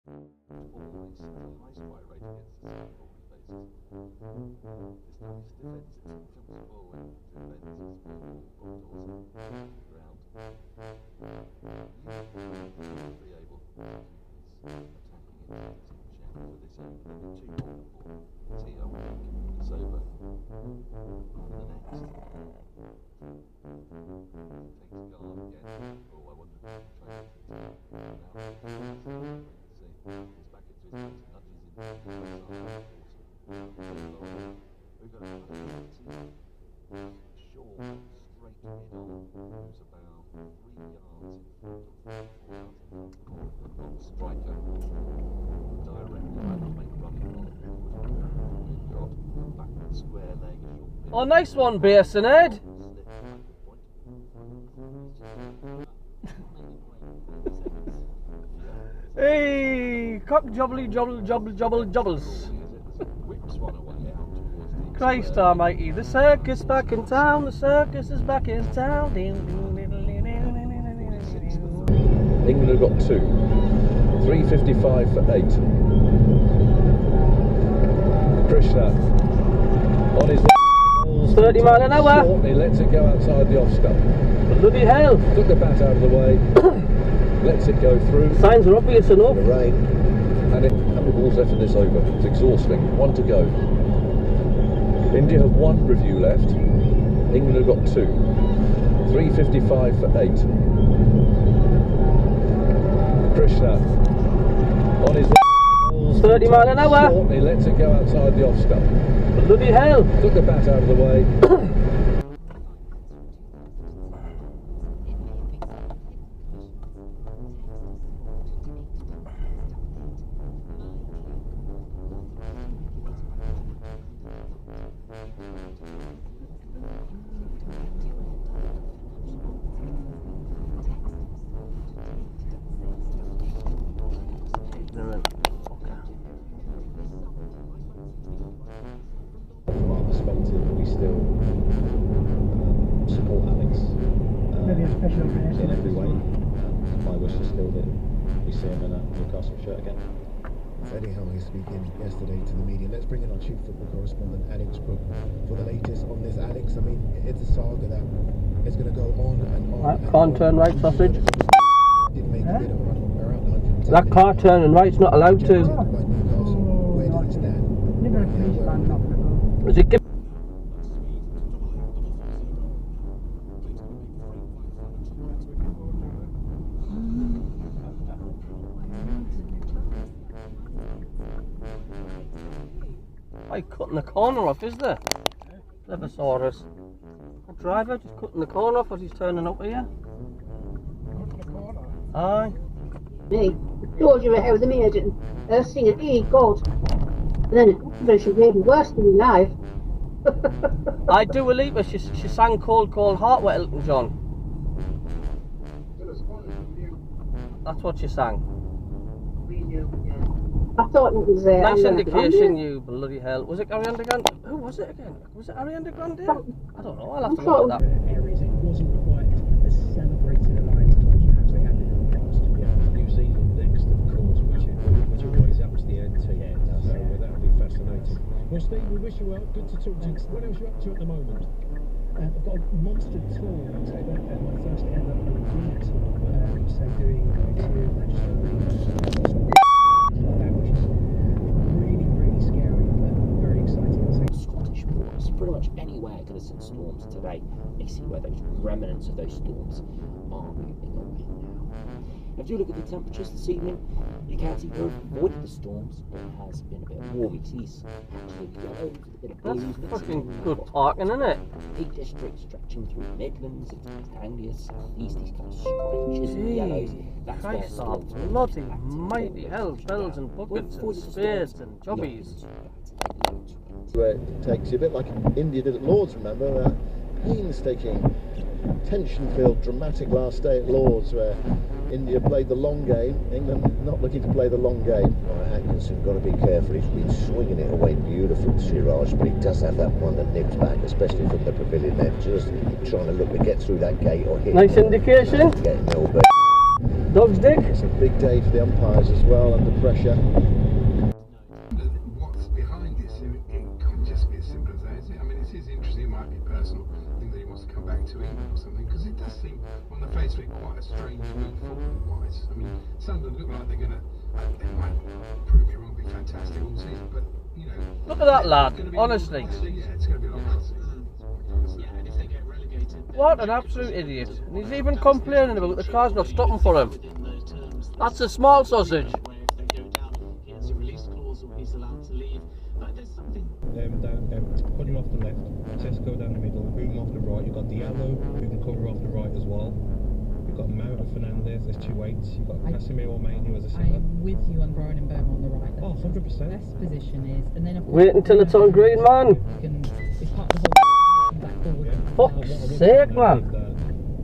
Always a high strike rate against the same ball bases. Established defence, it's inflexible and defence is booked also ground. Be able to keep his attacking instincts in check for this end. A bit too long for T, I would think. It's over. On the next. Takes guard again. Oh, I wonder if he can try to see, he's back into his place, nudges in the water. We've got a short, straight head on, moves about 3 yards in front of 4 yards in front of the striker. Directly might not make running on. We've got backward square leg, a short bit. Oh, nice one, Basin Ed. Hey, cock jobbly jobbles. Christ almighty, the circus back in town, the circus is back in town. England have got 2. 3:55 for 8. Krishna on his 30 mile an hour. Shortly lets it go outside the off stump. Bloody hell. Took the bat out of the way. Lets it go through. Signs are obvious enough. Rain. And how many balls left in this over? It's exhausting. 1 to go. India have 1 review left. England have got 2. 3:55 for 8. Krishna on his 30 mile an hour. Shortly lets it go outside the off stump. Bloody hell. Took the bat out of the way. From our perspective, we still support Alex in every way. My wish is still that we see him in a Newcastle shirt again. Eddie Howe is speaking yesterday to the media. Let's bring in our chief football correspondent, Alex Crook, for the latest on this. Alex, I mean, it's a saga that is going to go on and on. That can't turn right, sausage. Did make a bit of run around 110. That car turning right's not allowed to. By Newcastle, where does it stand? Is it cutting the corner off, is there? Never saw us. A driver just cutting the corner off as he's turning up here. Aye. Me, told you how the maiden sing it, hey God. And then the version made it worse than live. I do believe her. She sang Cold Cold Heart with Elton John. That's what she sang. I thought it was nice indication, you bloody hell. Was it Ariana Grande? Who was it again? Was it Ariana Grande? I don't know, I'll have to look at that. Areas it wasn't quite as celebrated alliance as perhaps they had been in the past. New Zealand next, of course, which always ups the ante. Yeah, so that'll be fascinating. Well, Steve, we wish you well. Good to talk to you. What else are you up to at the moment? I've got a monster tour in October, my first ever review tour, so doing interior Manchester, which is really scary, but very exciting. Scottish borders, pretty much anywhere could have seen storms today. You see where those remnants of those storms are moving away now. If you look at the temperatures this evening, you can see we've avoided the storms. It has been a bit warm. You see actually yellows, a bit of blues. That's fucking good parking, isn't it? 8 districts stretching through the Midlands, into East Anglia, South East, these kind of stretches of yellows. That's where Christ, storms will bloody be mighty hell, bells and buckets and spades and jobbies. Where it takes you a bit like India did at Lord's, remember? Painstaking, tension-filled, dramatic last day at Lord's where India played the long game, England not looking to play the long game. Atkinson got to be careful, he's been swinging it away beautifully, Siraj, but he does have that one that nips back, especially from the pavilion there, just trying to look to get through that gate or hit. Nice indication. Getting Dog's dick. It's a big day for the umpires as well, under pressure. What's behind this? It can't just be as simple as that, is it? I mean, it is interesting. It might be a personal thing that he wants to come back to England or something, because it does seem, on the face of it, quite a strange move football-wise. I mean, Sunderland look like they're going to, they might prove me wrong, be fantastic all season, but, you know... Look at that lad, honestly. Yeah, it's going to be a long season. What an absolute idiot. And he's even complaining about the car's not stopping for him. That's a small sausage. Put him off the left, Tesco down the middle, Boom off the right. You've got Diallo, who can cover off the right as well. You've got Mount and Fernandez, there's 2 8s. You've got Casemiro Manu as a centre. I'm with you on Brian and Burma on the right. Oh, 100%. Best position is, and then wait until it's on green, man. It's part of the whole back forward. Fuck's sake, man.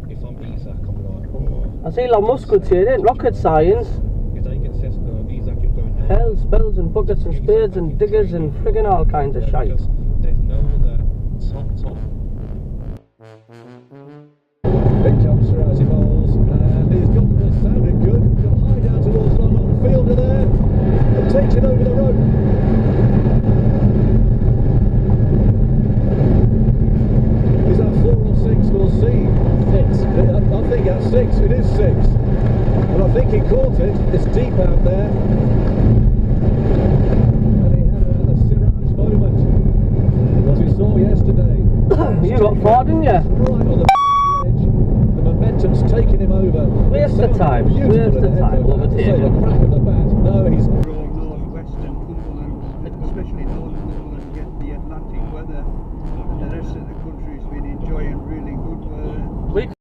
If I'm Isaac, I'm like, oh. I see Elon Musk would say it ain't rocket science. If they get Tesco, Isaac, you're going down. Hell, spells and buckets and spades and diggers and friggin' all kinds of shite. There's no other top. It comes through as he bowls, and his jumper sounded good. Got high down towards London, fielder there, and takes it over the rope. Is that 4 or 6? We'll see. 6. I think that's 6. It is 6. And I think he caught it. It's deep out there. And he had a Siraj moment, as we saw yesterday. You got 4, didn't you? Right on the edge. The momentum's taking him over. Waste of time. Waste of time. Overtaking. The crack of the bat. No, he's... North-western Cumberland, especially northern Cumberland, get the Atlantic weather. The rest of the country's been enjoying really good weather.